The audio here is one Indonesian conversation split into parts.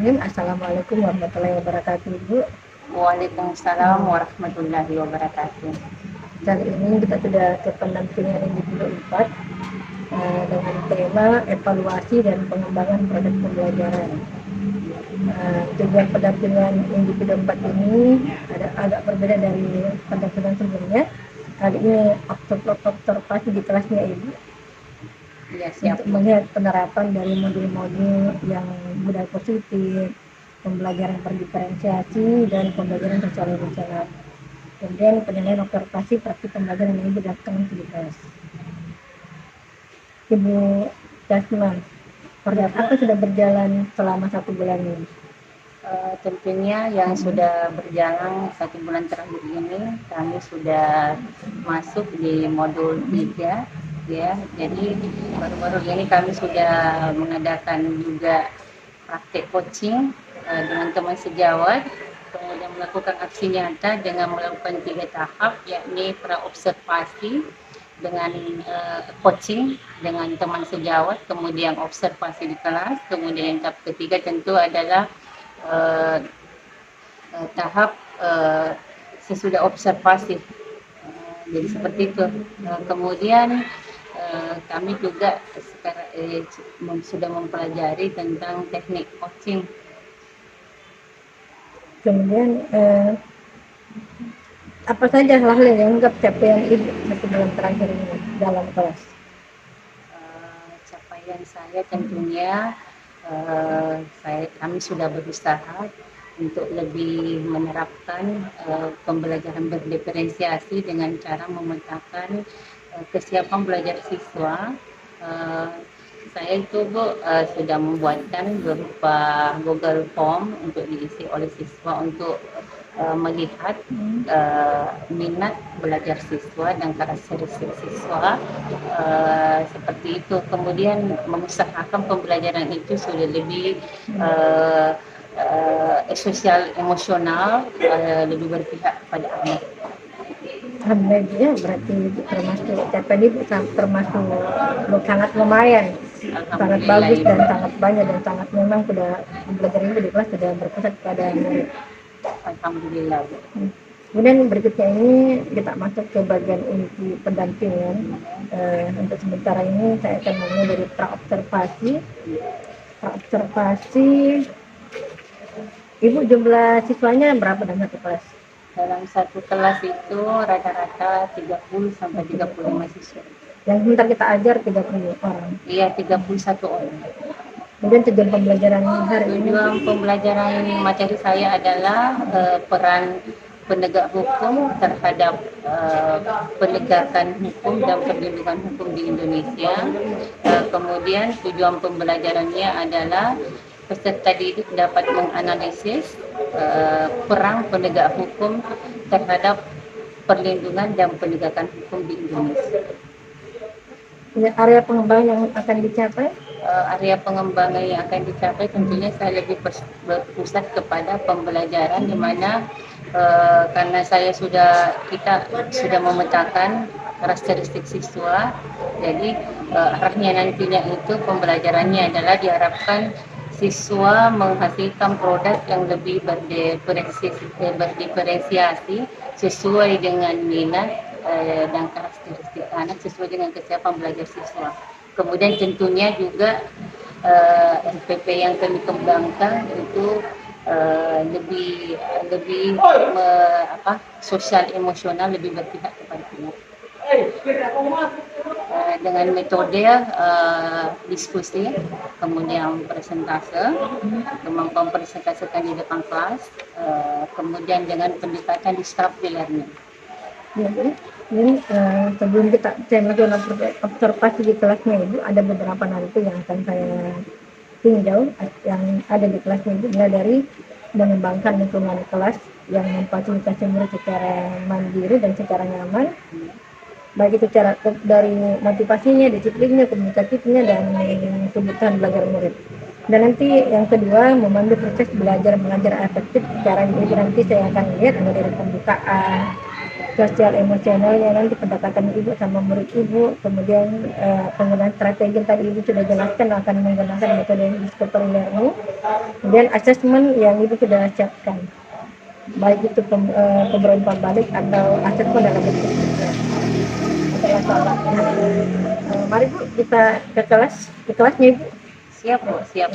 Bismillahirrahmanirrahim. Assalamualaikum warahmatullahi wabarakatuh, Ibu. Waalaikumsalam warahmatullahi wabarakatuh. Kali ini kita sudah ke pendampingan individu 4 dengan tema evaluasi dan pengembangan produk pembelajaran. Tujuan pendampingan individu 4 ini agak berbeda dari pendampingan sebelumnya. Kali ini observasi di kelasnya Ibu. Ya, siap. Untuk melihat penerapan dari modul-modul yang budaya positif, pembelajaran berdiferensiasi, dan pembelajaran sosial emosional. Kemudian penilaian observasi praktik pembelajaran yang dilakukan di kelas. Ibu Jasman, program apa sudah berjalan selama 1 bulan ini? Tentunya yang sudah berjalan 1 bulan terakhir ini, kami sudah masuk di modul 3. Ya, jadi baru-baru ini kami sudah mengadakan juga praktek coaching dengan teman sejawat, kemudian melakukan aksi nyata dengan melakukan 3 tahap, yakni praobservasi dengan coaching dengan teman sejawat, kemudian observasi di kelas, kemudian yang tahap ketiga tentu adalah tahap sesudah observasi. Jadi seperti itu. Kemudian kami juga sekarang sudah mempelajari tentang teknik coaching. Kemudian apa saja hal-hal yang dianggap capaian Ibu 1 bulan terakhir ini dalam kelas? Capaian saya tentunya kami sudah berusaha untuk lebih menerapkan pembelajaran berdiferensiasi dengan cara memetakan kesiapan belajar siswa. Saya itu sudah membuatkan berupa Google Form untuk diisi oleh siswa untuk melihat minat belajar siswa dan karakteristik siswa seperti itu. Kemudian mengusahakan pembelajaran itu sudah lebih sosial emosional, lebih berpihak pada anak. Alhamdulillah, berarti termasuk capaian Ibu termasuk sangat lumayan, sangat bagus dan sangat banyak dan sangat memang sudah pembelajaran Ibu di kelas sudah berpusat pada murid. Alhamdulillah. Kemudian berikutnya ini kita masuk ke bagian inti pendampingan. Untuk sementara ini saya akan mulai dari praobservasi. Ibu, jumlah siswanya berapa dalam satu kelas? Dalam satu kelas itu rata-rata 30 sampai 35 siswa. Yang sebentar kita ajar 30 orang? Iya, 31 orang. Kemudian tujuan pembelajaran hari ini? Tujuan pembelajaran materi saya adalah peran penegak hukum terhadap penegakan hukum dan perlindungan hukum di Indonesia. Kemudian tujuan pembelajarannya adalah peserta didik dapat menganalisis peran penegak hukum terhadap perlindungan dan penegakan hukum di Indonesia. Area pengembangan yang akan dicapai? Area pengembangan yang akan dicapai tentunya saya lebih berpusat kepada pembelajaran di mana karena kita sudah memetakan karakteristik siswa, jadi arahnya nantinya itu pembelajarannya adalah diharapkan siswa menghasilkan produk yang lebih berdiferensiasi sesuai dengan minat dan karakteristik anak, sesuai dengan kesiapan belajar siswa. Kemudian tentunya juga LPP yang kami kembangkan itu lebih sosial emosional, lebih berpihak kepada anak. Dengan metode diskusi, kemudian presentase, kemampuan presentasikan di depan kelas, kemudian dengan pendekatan disruptive learning. Ini sebelum saya melakukan observasi di kelasnya Ibu, ada beberapa narasi yang akan saya tinjau yang ada di kelasnya Ibu, mulai dari mengembangkan lingkungan kelas yang memfasilitasi murid secara mandiri dan secara nyaman, baik itu dari motivasinya, disiplinnya, komunikatifnya, dan kebutuhan belajar murid. Dan nanti yang kedua, memandu proses belajar mengajar efektif. Cara ini nanti saya akan lihat mulai dari pembukaan, sosial emosionalnya, nanti pendekatan ibu sama murid ibu, kemudian penggunaan strategi yang tadi ibu sudah jelaskan akan menggunakan metode discovery learning, kemudian asesmen yang ibu sudah siapkan, baik itu pemberi umpan balik atau asesmen dalam bentuk feedback. Masalah. Mari Bu kita ke kelasnya Ibu. Siap Bu, siap.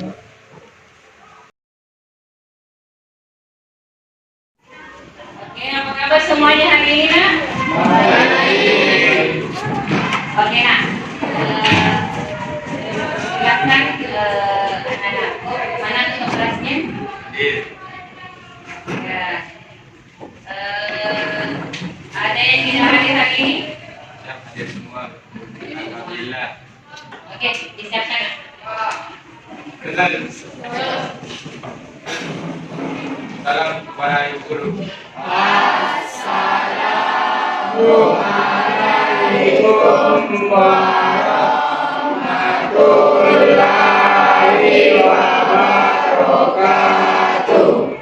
Oke, apa kabar semuanya hari ini nak? Baik. Oke nak, silakan anak-anak. Mana tuh kelasnya? Ya. Ada yang tidak hadir hari ini? Hadir semua. Alhamdulillah. Oke, disiapkan. Kenal. Salam kepada ibu guru. Assalamualaikum warahmatullahi wabarakatuh.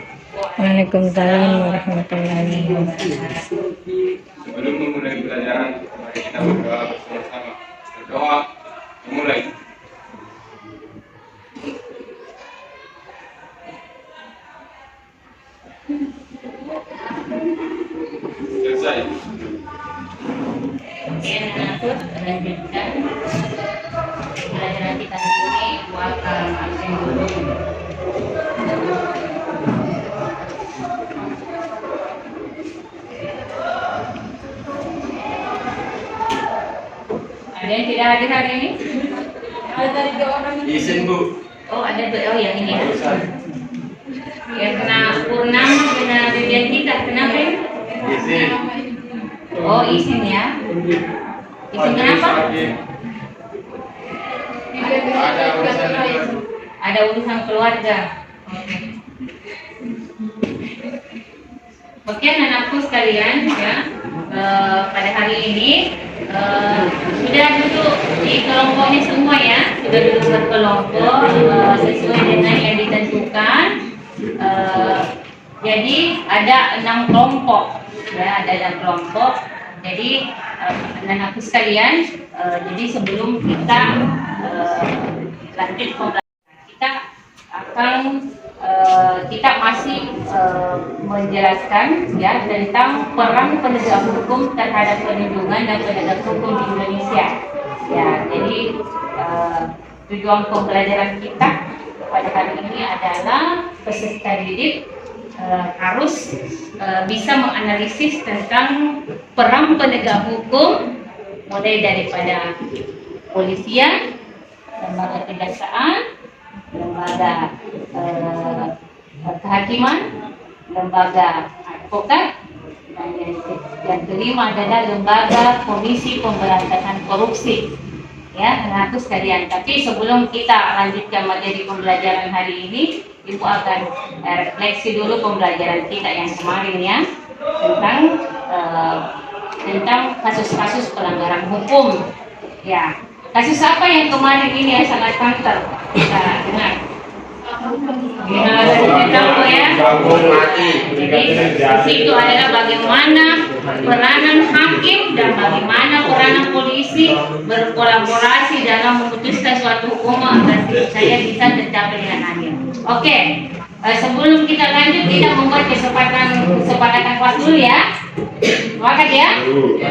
Waalaikumsalam warahmatullahi wabarakatuh. Sebelum memulai pelajaran, mari kita berdoa bersama-sama. Berdoa, memulai. Selesai. Oke, lanjut lanjutkan pelajaran kita hari ini. Ibu akan absen dulu. Ada yang tidak hadir hari ini? Ada 3 orang ini. Izin Bu. Oh ada tuh, oh yang ini ya. Ya kena Purnama, kena Bibian kita, kenapa ya? Izin. Oh izin ya. Izin kenapa? Ada urusan keluarga. Ada urusan keluarga. Oke anak-anakku sekalian ya, pada hari ini sudah duduk di kelompoknya semua ya, sudah duduk berkelompok sesuai dengan yang ditentukan. Jadi ada 6 kelompok ya, ada 6 kelompok. Jadi anak-anakku sekalian, jadi sebelum kita lanjut pembelajaran, kita masih menjelaskan ya tentang peran penegak hukum terhadap perlindungan dan penegak hukum di Indonesia. Ya, jadi tujuan pembelajaran kita pada hari ini adalah peserta didik harus bisa menganalisis tentang peran penegak hukum, mulai daripada polisian, lembaga kejaksaan, lembaga kehakiman, lembaga advokat, dan yang kelima adalah lembaga Komisi Pemberantasan Korupsi. Ya, anak-anakku sekalian. Tapi sebelum kita lanjutkan materi pembelajaran hari ini, Ibu akan refleksi dulu pembelajaran kita yang kemarin ya tentang kasus-kasus pelanggaran hukum. Ya, kasus apa yang kemarin ini yang sangat kantor kita dengar? Tahu ya. Jadi di situ adalah bagaimana peranan hakim dan bagaimana peranan polisi berkolaborasi dalam memutuskan suatu hukuman agar saya bisa tercapai dengan adil. Oke, sebelum kita lanjut kita membuat kesepakatan kelas dulu ya. Sepakat ya?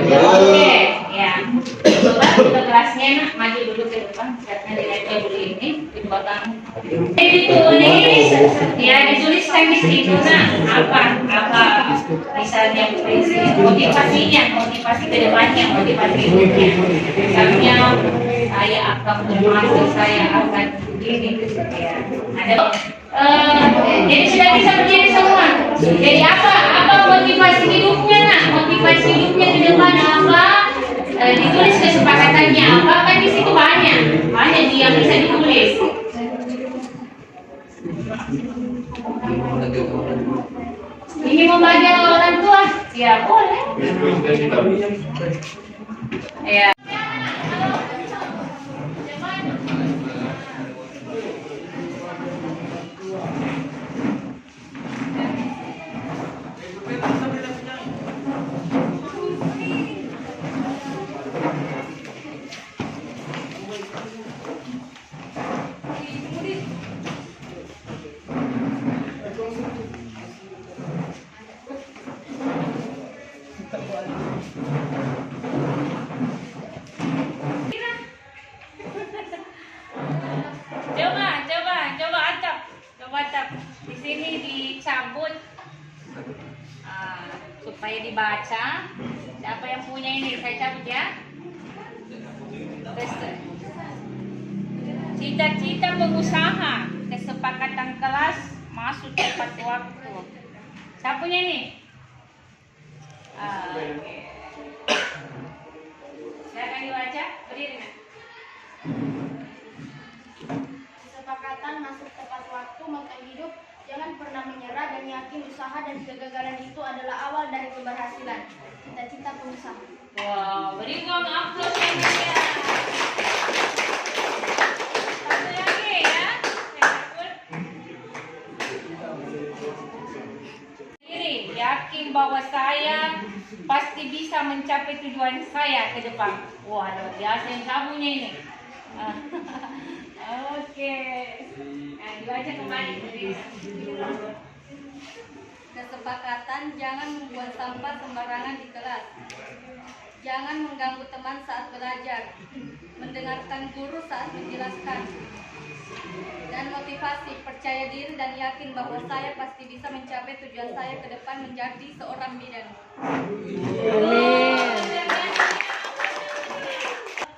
Oke, ya. Coba ke kelasnya nak, maju dulu ke depan, siapnya direktur dulu ini di belakang. Ditulis, ya dituliskan di situ nak apa misalnya motivasi ke depannya, motivasi hidupnya. Misalnya saya akan bermasuk, saya akan begini, ya. Ada. Jadi sudah bisa berdiri semua. Jadi apa motivasi hidupnya nak? Motivasi hidupnya ke depan apa? Ditulis kesepakatannya apa? Kan di situ banyak yang bisa ditulis. Ini membahagiakan orang tua? Ya boleh. Ya. ini dicabut supaya dibaca. Siapa yang punya ini? Saya cabut ya. Cita-cita pengusaha, kesepakatan kelas, masuk tepat waktu. Siapa punya ini? Oke. Silakan dibaca. Berdiri, Nak. Kesepakatan masuk tepat waktu, makan hidup, jangan pernah menyerah dan yakin usaha dan kegagalan itu adalah awal dari keberhasilan. Cita-cita pengusaha. Wow, beri uang aplaus yang meriah. Satu lagi ya. Saya takut. Diri, yakin bahwa saya pasti bisa mencapai tujuan saya ke depan. Wah, luar biasa yang kamunya ini. Oke. Nah, dibaca kembali. Kesepakatan, jangan membuang sampah sembarangan di kelas. Jangan mengganggu teman saat belajar. Mendengarkan guru saat menjelaskan. Dan motivasi, percaya diri dan yakin bahwa saya pasti bisa mencapai tujuan saya ke depan menjadi seorang bidan.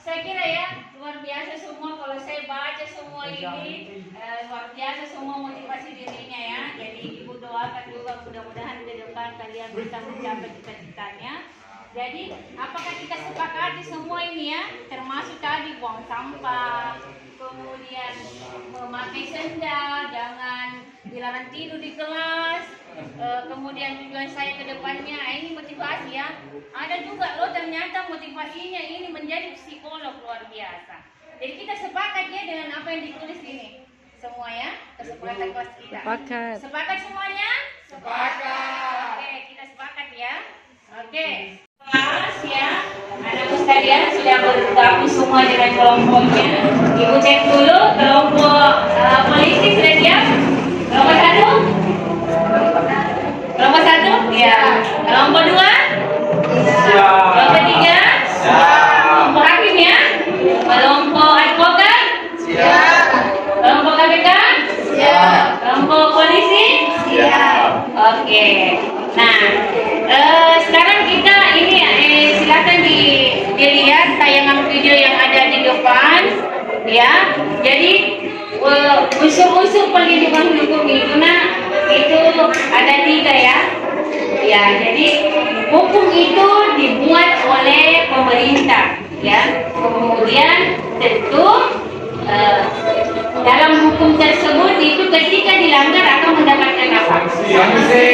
Saya kira ya, luar biasa semua. Kalau saya baca semua ini, luar biasa semua motivasi dirinya ya. Jadi ibu doakan juga mudah-mudahan ke depan kalian bisa mencapai cita-citanya. Jadi apakah kita sepakati semua ini ya, termasuk tadi buang sampah, kemudian memakai sendal, jangan dilarang tidur di kelas, kemudian tujuan saya ke depannya, ini motivasi ya. Ada juga loh ternyata motivasinya ini menjadi psikolog, luar biasa. Jadi kita sepakat ya dengan apa yang ditulis ini. Semua ya, kesepakatan kelas kita. Sepakat. Sepakat semuanya? Sepakat. Oke, kita sepakat ya. Oke. Kelas ya, anak sekalian sudah bergabung semua dengan kelompoknya. Ibu cek dulu kelompok polisi sudah siap? Kelompok 1? Kelompok 1? Ya. Kelompok 2? Siap. Kelompok 3? Siap. Kelompok hakim ya? Kelompok advokat? Siap. Kelompok KPK? Siap. Kelompok polisi? Siap. Oke. Nah, sekarang kita ini silakan dilihat tayangan video yang ada di depan, ya. Jadi unsur-unsur perlindungan hukum itu, itu ada 3 ya. Ya, jadi hukum itu dibuat oleh pemerintah, ya. Kemudian tentu dalam hukum tersebut itu ketika dilanggar akan mendapatkan apa? Sanksi.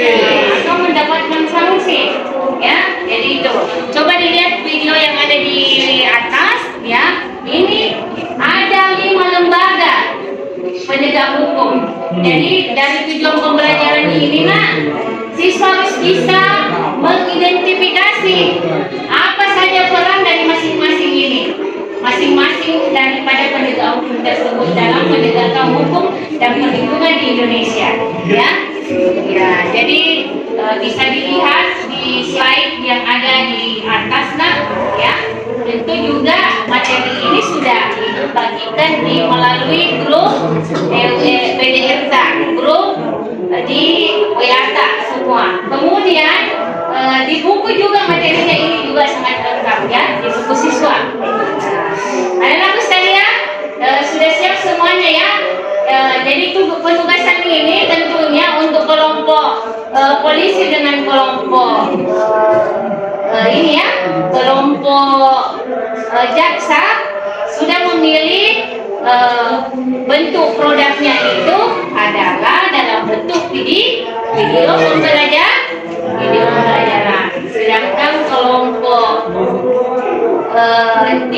Akan mendapatkan sanksi, ya. Jadi itu. Coba dilihat video yang ada di atas, ya. Ini ada 5 lembaga penegak hukum. Jadi dari tujuan pembelajaran ini, siswa harus bisa mengidentifikasi apa saja peran dari masing-masing ini. Masing-masing daripada penegak hukum tersebut dalam menegakkan hukum dan perlindungan di Indonesia, ya. Ya, jadi bisa dilihat di slide yang ada di atas, ya. Tentu juga materi ini sudah dibagikan melalui grup PDRTA, grup di WATA semua. Kemudian di buku juga materinya ini juga sangat lengkap ya, di buku siswa. Anak-anakku sekalian, sudah siap semuanya ya. Jadi penugasan ini tentunya untuk kelompok polisi dengan kelompok ini ya, kelompok jaksa sudah memilih bentuk produknya itu adalah dalam bentuk video pembelajaran. Sedangkan kelompok 3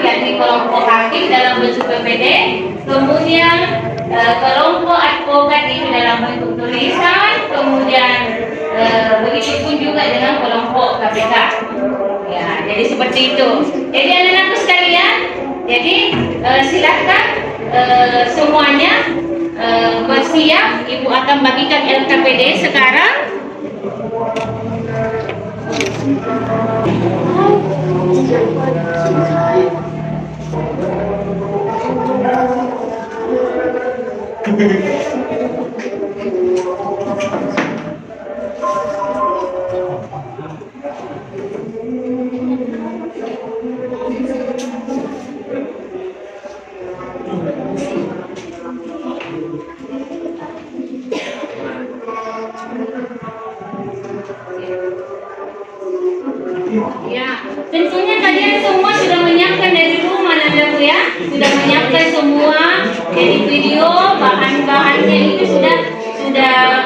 yakni kelompok hakim dalam bentuk PPD, kemudian kelompok advokat itu dalam bentuk tulisan, kemudian begitu pun juga dengan kelompok KPK. Ya, jadi seperti itu. Jadi anak-anakku sekalian, jadi silakan semuanya bersiap. Ibu akan bagikan LKPD sekarang.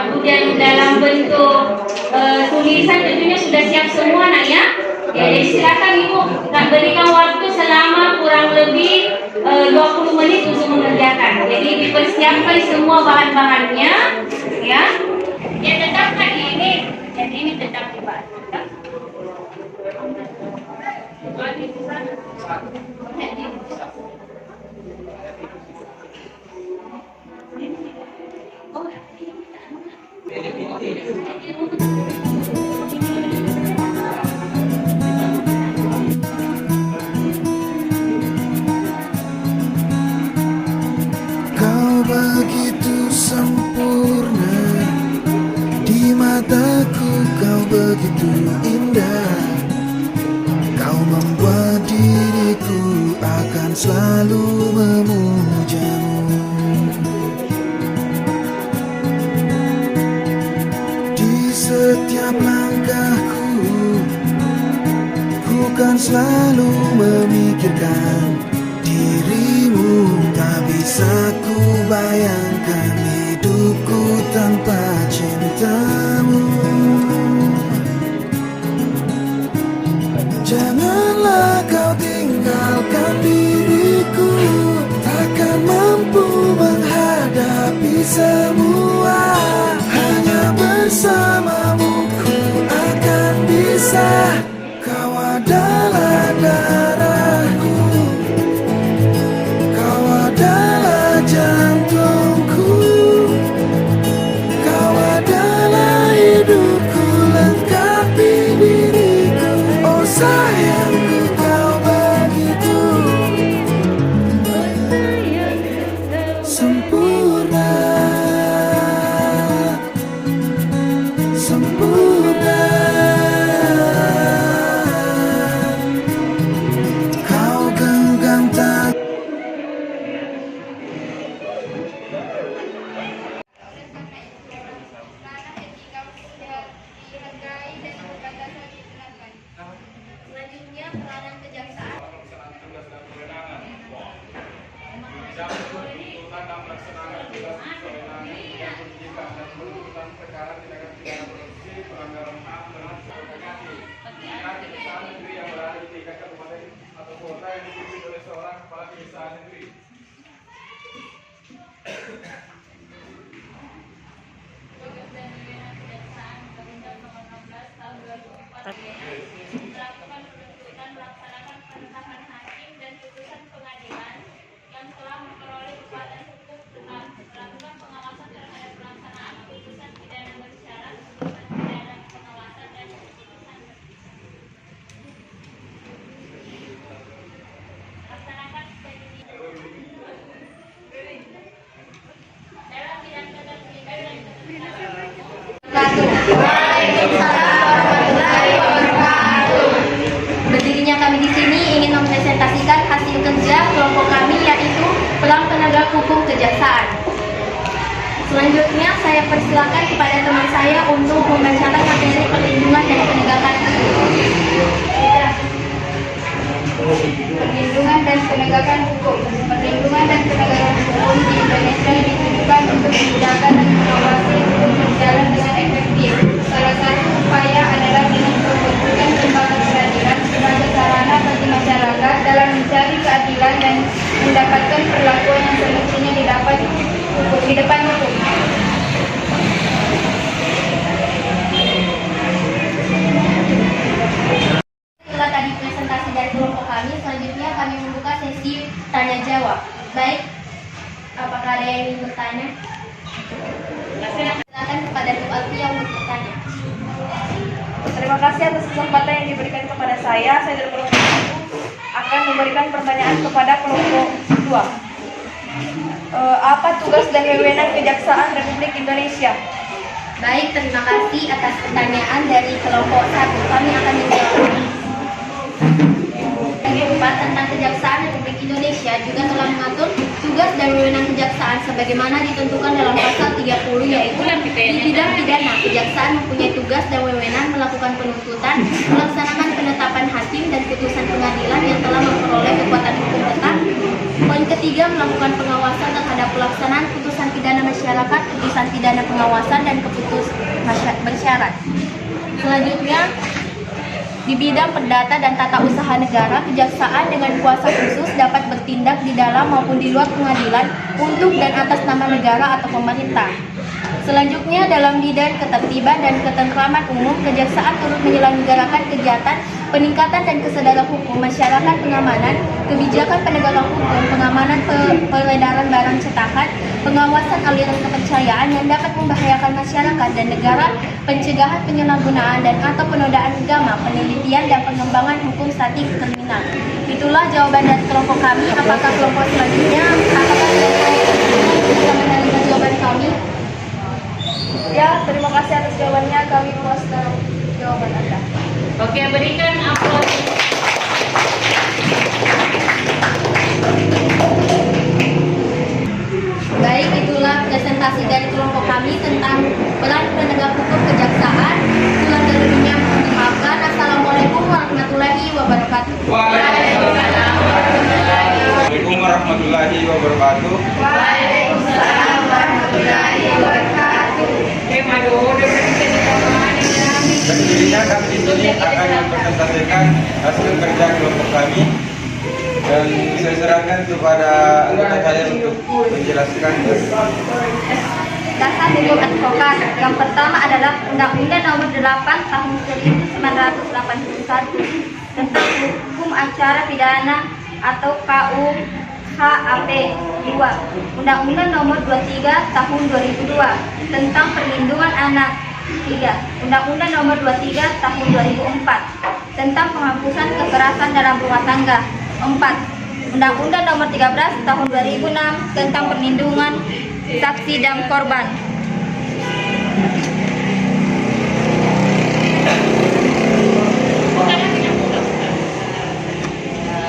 kemudian dalam bentuk tulisan tentunya sudah siap semua nak ya. Ya, jadi silakan Ibu nak berikan waktu selama kurang lebih 20 menit untuk mengerjakan. Jadi dipersiapkan semua bahan-bahannya ya. Ya tetap lagi ini, jadi ini tetap dibahas. Kau begitu sempurna, di mataku kau begitu indah. Kau membuat diriku akan selalu memujamu. Di setiap langkahku, ku kan selalu memikirkan dirimu. Tak bisa ku bayangkan hidupku tanpa cintamu. Janganlah kau tinggalkan diriku, takkan mampu menghadapi semua. Hanya bersamamu ku akan bisa. Kau adalah darahku, kau adalah jantungku, kau adalah hidupku, lengkapi diriku. Oh sayangku, kau begitu sempurna, sempurna. Kau genggam tangan. Selanjutnya peranan kejaksaan. Melakukan penuntutan, melaksanakan penetapan hakim dan putusan pengadilan yang telah memperoleh kekuatan hukum tetap, melakukan pengawasan terhadap pelaksanaan putusan pidana bersyarat, putusan pidana pengawasan dan putusan laksanakan penyidikan dalam bidang ketertiban dan ketertiban. Berdirinya kami di sini ingin mempresentasikan hasil kerja kelompok kami, yaitu Pelang Penegak Hukum Kejaksaan. Selanjutnya saya persilakan kepada teman saya untuk membacakan materi perlindungan dan penegakan hukum. Perlindungan dan penegakan hukum. Perlindungan dan penegakan hukum di Indonesia ditujukan untuk menjaga dan mengawasi hukum berjalan dengan efektif. Salah satu upaya adalah dengan pembentukan lembaga peradilan sebagai sarana bagi masyarakat dalam mencari keadilan dan mendapatkan perlakuan yang semestinya didapat di depan hukum. Setelah tadi presentasi dari kelompok kami, selanjutnya kami membuka sesi tanya jawab. Baik, apakah ada yang ingin bertanya? Silakan kepada Bu Alfia untuk bertanya. Terima kasih atas kesempatan yang diberikan kepada saya. Saya dari kelompok 1 akan memberikan pertanyaan kepada kelompok 2. Apa tugas dan wewenang Kejaksaan Republik Indonesia? Baik, terima kasih atas pertanyaan dari kelompok 1. Kami akan menjawab. Yang 4 tentang Kejaksaan Republik Indonesia juga telah mengatur tugas dan wewenang kejaksaan sebagaimana ditentukan dalam pasal 30, yaitu di bidang pidana, kejaksaan mempunyai tugas dan wewenang melakukan penuntutan, melaksanakan penetapan hakim dan putusan pengadilan yang telah memperoleh kekuatan hukum tetap. Poin ketiga ketiga, melakukan pengawasan terhadap pelaksanaan putusan pidana masyarakat, putusan pidana pengawasan, dan keputus bersyarat. Selanjutnya, di bidang perdata dan tata usaha negara, kejaksaan dengan kuasa khusus dapat bertindak di dalam maupun di luar pengadilan untuk dan atas nama negara atau pemerintah. Selanjutnya, dalam bidang ketertiban dan ketentraman umum, kejaksaan turut menyelenggarakan kegiatan peningkatan dan kesadaran hukum masyarakat, pengamanan, kebijakan penegakan hukum, pengamanan peredaran barang cetakan, pengawasan aliran kepercayaan yang dapat membahayakan masyarakat dan negara, pencegahan penyalahgunaan dan atau penodaan agama, penelitian dan pengembangan hukum statik kriminal. Itulah jawaban dari kelompok kami. Apakah kelompok selanjutnya, apakah kelompok bisa menerima jawaban kami? Ya, terima kasih atas jawabannya. Kami puas dengan jawaban Anda. Oke, berikan aplaus. Baik, itulah presentasi dari kelompok kami tentang peran penegak hukum kejaksaan. Kurang dari lebihnya mohon dimaafkan. Assalamualaikum warahmatullahi wabarakatuh. Waalaikumsalam warahmatullahi wabarakatuh. Waalaikumsalam warahmatullahi wabarakatuh. Dan intinya kami di sini akan mempresentasikan hasil kerja kelompok kami dan saya serahkan kepada anggota saya untuk menjelaskan. Dasar hukum advokat yang pertama adalah Undang-Undang Nomor 8 Tahun 1981 tentang hukum acara pidana atau KUHP 2, Undang-Undang Nomor 23 Tahun 2002 tentang perlindungan anak 3, Undang-Undang Nomor 23 Tahun 2004 tentang penghapusan kekerasan dalam rumah tangga 4, Undang-Undang Nomor 13 Tahun 2006 tentang perlindungan saksi dan korban.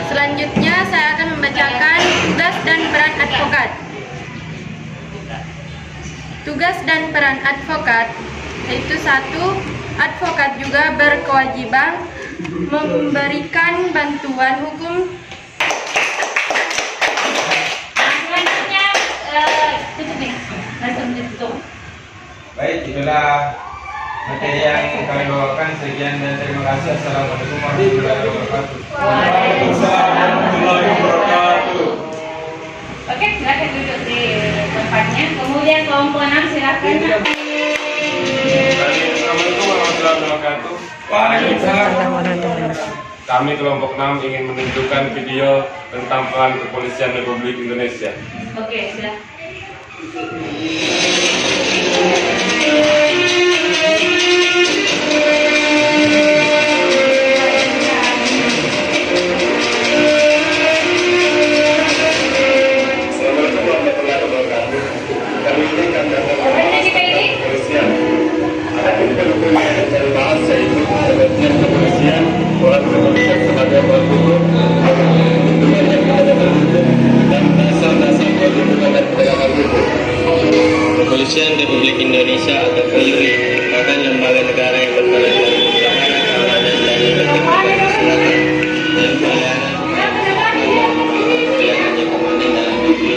Selanjutnya saya akan membacakan tugas dan peran advokat. Tugas dan peran advokat yaitu 1. Advokat juga berkewajiban memberikan bantuan hukum. Selanjutnya tutup nih, langsung ditutup. Baik, itulah materi yang kami bawakan. Sekian dan terima kasih. Assalamualaikum warahmatullahi wabarakatuh. Waalaikumsalam warahmatullahi wabarakatuh. Oke, silakan duduk di tempatnya. Kemudian kelompok 6 silakan. Assalamualaikum warahmatullahi wabarakatuh. Waalaikumsalam. Kami kelompok 6 ingin menunjukkan video tentang peran Kepolisian Republik Indonesia. Oke, silakan. Kepolisian Republik Indonesia atau Polri merupakan lembaga negara yang berperan dalam penanganan keamanan dan ketertiban masyarakat dan pelayanan keamanan dalam negeri.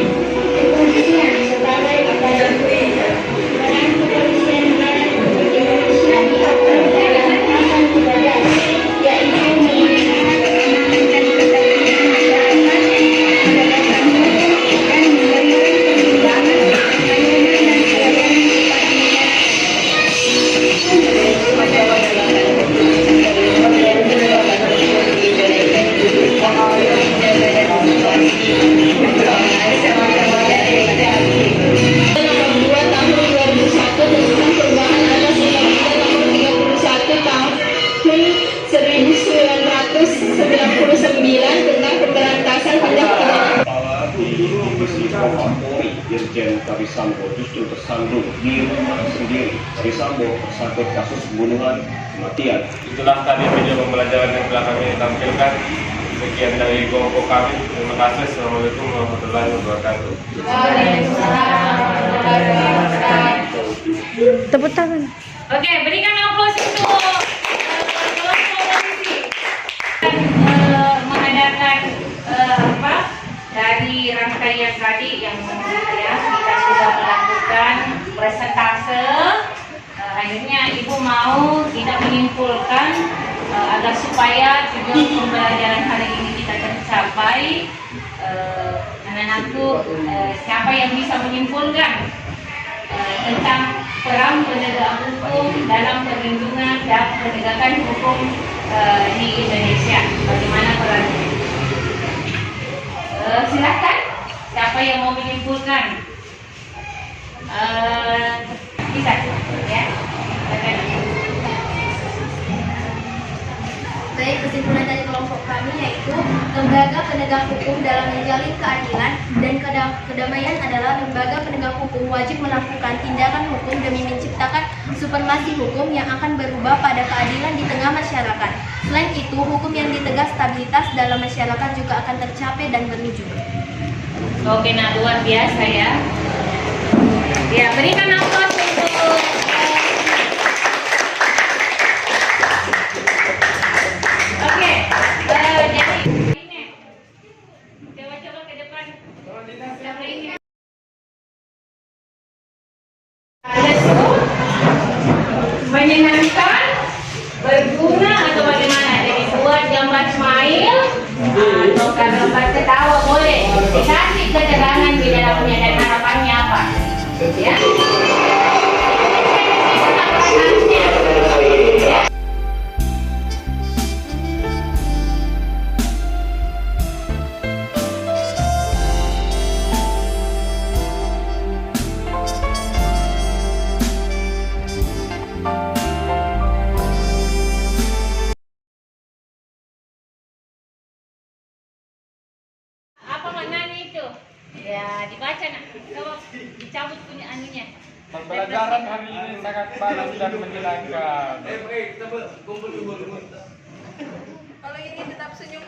Irjen Ferdisambo justru tersandung di rumah sendiri. Ferdisambo tersangkut kasus pembunuhan kematian. Itulah tadi video pembelajaran yang telah kami tampilkan. Sekian dari kelompok kami. Terima kasih. Assalamualaikum warahmatullahi wabarakatuh. Tepuk tangan. Oke, berikan aplaus untuk kelompok polisi mengadakan dari rangkaian yang tadi yang ya kita sudah melakukan presentase, akhirnya Ibu mau kita menyimpulkan agar supaya tujuan pembelajaran hari ini kita tercapai. Anak-anakku, siapa yang bisa menyimpulkan tentang peran penegak hukum dalam perlindungan dan penegakan hukum di Indonesia? Bagaimana perannya? Silakan, siapa yang mau menyimpulkan? Bisa, ya. Silakan. Baik, kesimpulan dari kelompok kami yaitu lembaga penegak hukum dalam menjalin keadilan dan kedamaian adalah lembaga penegak hukum wajib melakukan tindakan hukum demi menciptakan supremasi hukum yang akan berubah pada keadilan di tengah masyarakat. Selain itu, hukum yang ditegak stabilitas dalam masyarakat juga akan tercapai dan berwujud. Oke, nah luar biasa ya. Ya, berikan aplaus untuk oke, jadi ini coba ke depan. Siapa ini? Lesu, menyenangkan, berguna atau bagaimana? Jadi buat gambar smile atau gambar ketawa boleh. Dikasih keterangan di dalamnya dan harapannya apa? Ya. Apa maknanya itu? Ya, dibaca nak. Coba dicabut punya anunya. Pembelajaran hari ini sangat bagus dan menyenangkan. Kalau ini tetap senyum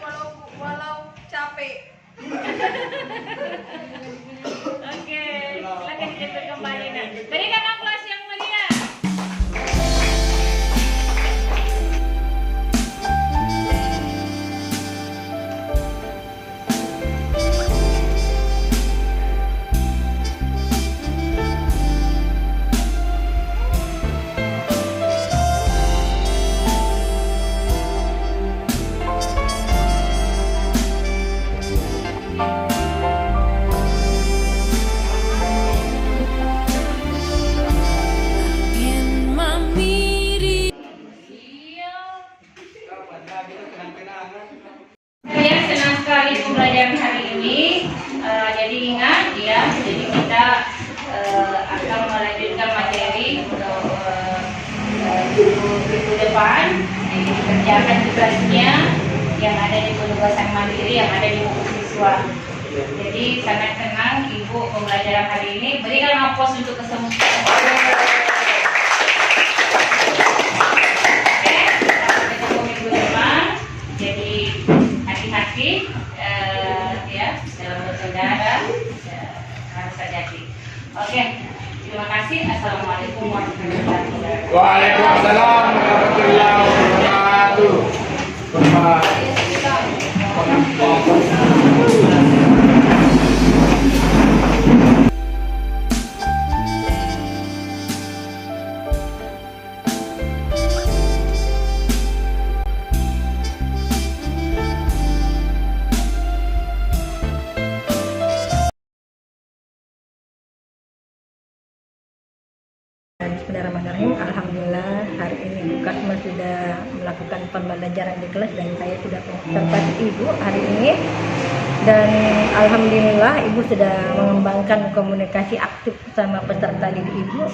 walau capek. Oke, silakan dicetak kembali nak. Berikan aplaus yang meriah. Ya, senang sekali pembelajaran hari ini. Jadi ingat ya, jadi kita akan melanjutkan materi untuk minggu depan. Jadi kerjakan tugasnya yang ada di penugasan mandiri, yang ada di buku siswa. Jadi sangat senang Ibu pembelajaran hari ini. Berikan aplaus untuk kesemua. Jadi hati-hati ya dalam bersaudara harus hati-hati. Oke, terima kasih. Assalamualaikum warahmatullahi wabarakatuh. Waalaikumsalam warahmatullahi wabarakatuh. Bismillahirrahmanirrahim. Alhamdulillah hari ini Bu Kasma sudah melakukan pembelajaran di kelas dan saya sudah tempat Ibu hari ini, dan alhamdulillah Ibu sudah mengembangkan komunikasi aktif sama peserta didik Ibu.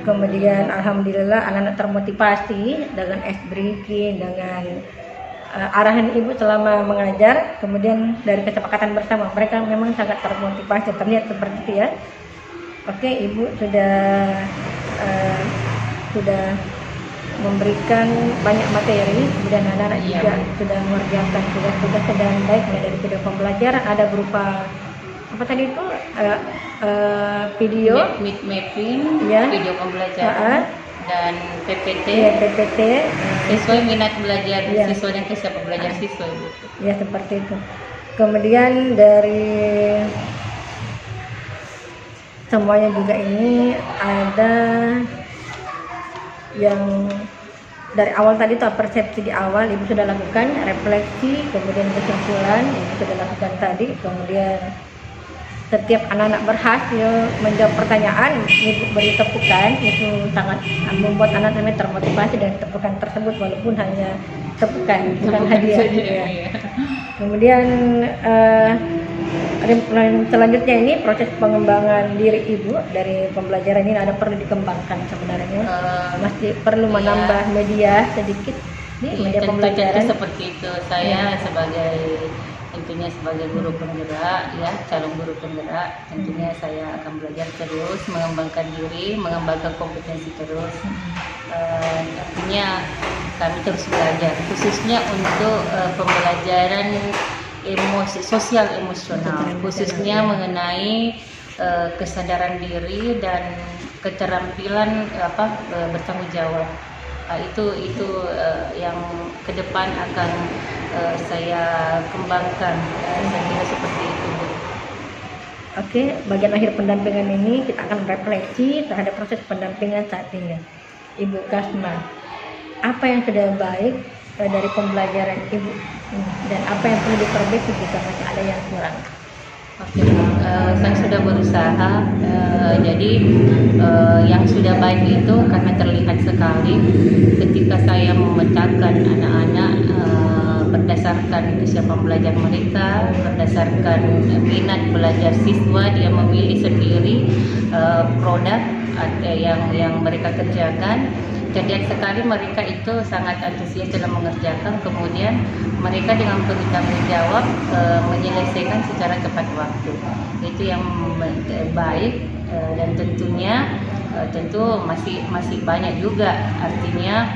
Kemudian alhamdulillah anak-anak termotivasi dengan ice breaking, dengan arahan Ibu selama mengajar. Kemudian dari kesepakatan bersama mereka memang sangat termotivasi, terlihat seperti itu ya. Oke, Ibu sudah memberikan banyak materi, kemudian anak-anak juga sudah mengerjakan tugas-tugas dengan baik, dari video pembelajaran ada berupa apa tadi itu video mapping, ya, video pembelajaran dan PPT, ya, PPT sesuai minat belajar ya, siswa dan kesiapan belajar siswa. ya seperti itu. Kemudian dari semuanya juga ini ada yang dari awal tadi tuh persepsi di awal Ibu sudah lakukan, refleksi, kemudian kesimpulan Ibu sudah lakukan tadi, kemudian setiap anak-anak berhasil menjawab pertanyaan Ibu beri tepukan, itu sangat membuat anak-anak termotivasi dan tepukan tersebut walaupun hanya tepukan bukan hadiah. Ya. Kemudian selanjutnya ini proses pengembangan diri Ibu dari pembelajaran ini ada perlu dikembangkan sebenarnya, masih perlu menambah media sedikit nih, media pembelajaran. Tentu seperti itu. Saya tentunya sebagai guru penggerak, ya calon guru penggerak, tentunya saya akan belajar terus, mengembangkan diri, mengembangkan kompetensi terus. Artinya kami terus belajar, khususnya untuk pembelajaran sosial emosional, khususnya mengenai kesadaran diri dan keterampilan bertanggung jawab. Itu yang ke depan akan saya kembangkan. Saya kira seperti itu. Oke, bagian akhir pendampingan ini kita akan refleksi terhadap proses pendampingan saat ini. Ibu Kasma, apa yang sudah baik dari pembelajaran Ibu dan apa yang perlu diperbaiki jika masih ada yang kurang? Oke, saya sudah berusaha. Jadi yang sudah baik itu karena terlihat sekali ketika saya memetakan anak-anak berdasarkan usia pembelajar mereka, berdasarkan minat belajar siswa, dia memilih sendiri produk yang mereka kerjakan. Terlihat sekali mereka itu sangat antusias dalam mengerjakan, kemudian mereka dengan penuh tanggung jawab menyelesaikan secara tepat waktu. Itu yang baik, dan tentu masih banyak juga, artinya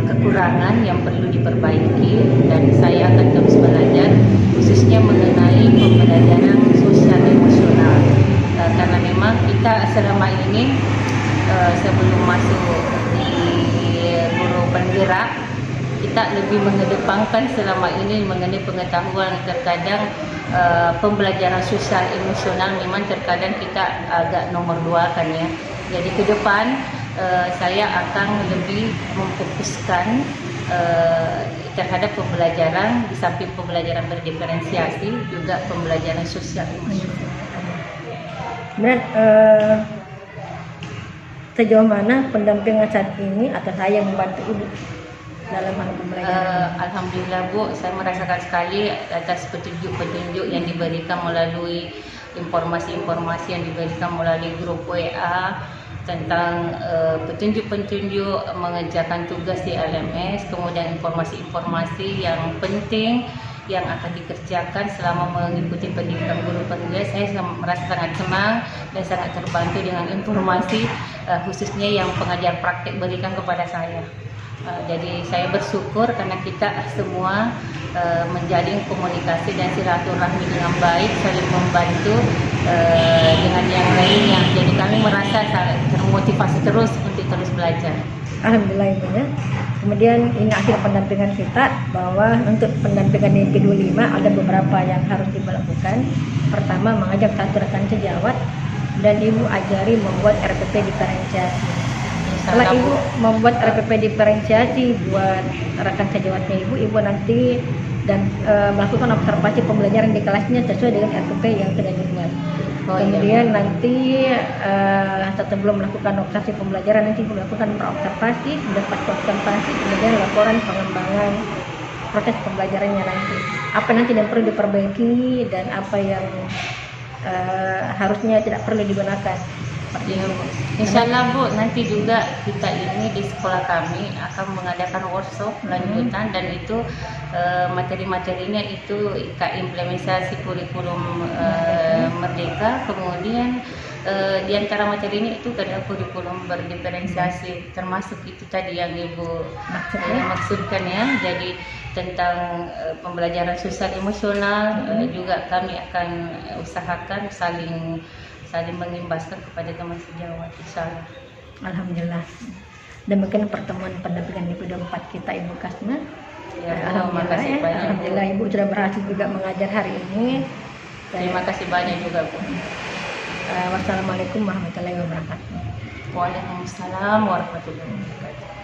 kekurangan yang perlu diperbaiki, dan saya akan terus belajar khususnya mengenai pembelajaran sosial emosional, karena memang kita selama ini sebelum masuk di guru penggerak, kita lebih mengedepankan selama ini mengenai pengetahuan. Terkadang pembelajaran sosial emosional memang terkadang kita agak nomor 2 kan ya. Jadi ke depan saya akan lebih memfokuskan terhadap pembelajaran, di samping pembelajaran berdiferensiasi juga pembelajaran sosial emosional. Dan sejauh mana pendampingan saat ini atau saya membantu Ibu dalam hal pembelajaran? Alhamdulillah Bu, saya merasakan sekali atas petunjuk-petunjuk yang diberikan melalui informasi-informasi yang diberikan melalui grup WA tentang petunjuk-petunjuk mengerjakan tugas di LMS, kemudian informasi-informasi yang penting yang akan dikerjakan selama mengikuti pendidikan guru penggerak. Saya merasa sangat senang dan sangat terbantu dengan informasi khususnya yang pengajar praktek berikan kepada saya. Jadi saya bersyukur karena kita semua menjalin komunikasi dan silaturahmi dengan baik, saling membantu dengan yang lainnya. Jadi kami merasa sangat termotivasi terus untuk terus belajar. Alhamdulillah ya. Kemudian ini akhir pendampingan kita, bahwa untuk pendampingan yang ke-25 ada beberapa yang harus dilakukan. Pertama, mengajak satu rekan sejawat dan Ibu ajari membuat RPP diferensiasi. Setelah Ibu membuat RPP diferensiasi buat rekan sejawatnya Ibu nanti dan melakukan observasi pembelajaran di kelasnya sesuai dengan RPP yang sudah dibuat. Kemudian nanti sebelum melakukan observasi pembelajaran nanti melakukan observasi, dapat observasi, kemudian laporan pengembangan proses pembelajarannya nanti. Apa nanti yang perlu diperbaiki dan apa yang harusnya tidak perlu digunakan. Insya Allah Bu, nanti juga kita ini di sekolah kami akan mengadakan workshop lanjutan dan itu materi-materinya itu implementasi kurikulum Merdeka. Kemudian di antara materinya itu ada kurikulum berdiferensiasi, termasuk itu tadi yang Ibu maksudkan ya. Jadi tentang pembelajaran sosial emosional juga kami akan usahakan saling mengimbaskan kepada teman sejawat, insyaallah. Alhamdulillah. Demikian pertemuan pendampingan ke-24 kita Ibu Kasma. Ya, Alhamdulillah ya. Alhamdulillah Ibu sudah berhasil juga mengajar hari ini. Terima kasih banyak juga Bu. Wassalamualaikum warahmatullahi wabarakatuh. Waalaikumsalam warahmatullahi wabarakatuh.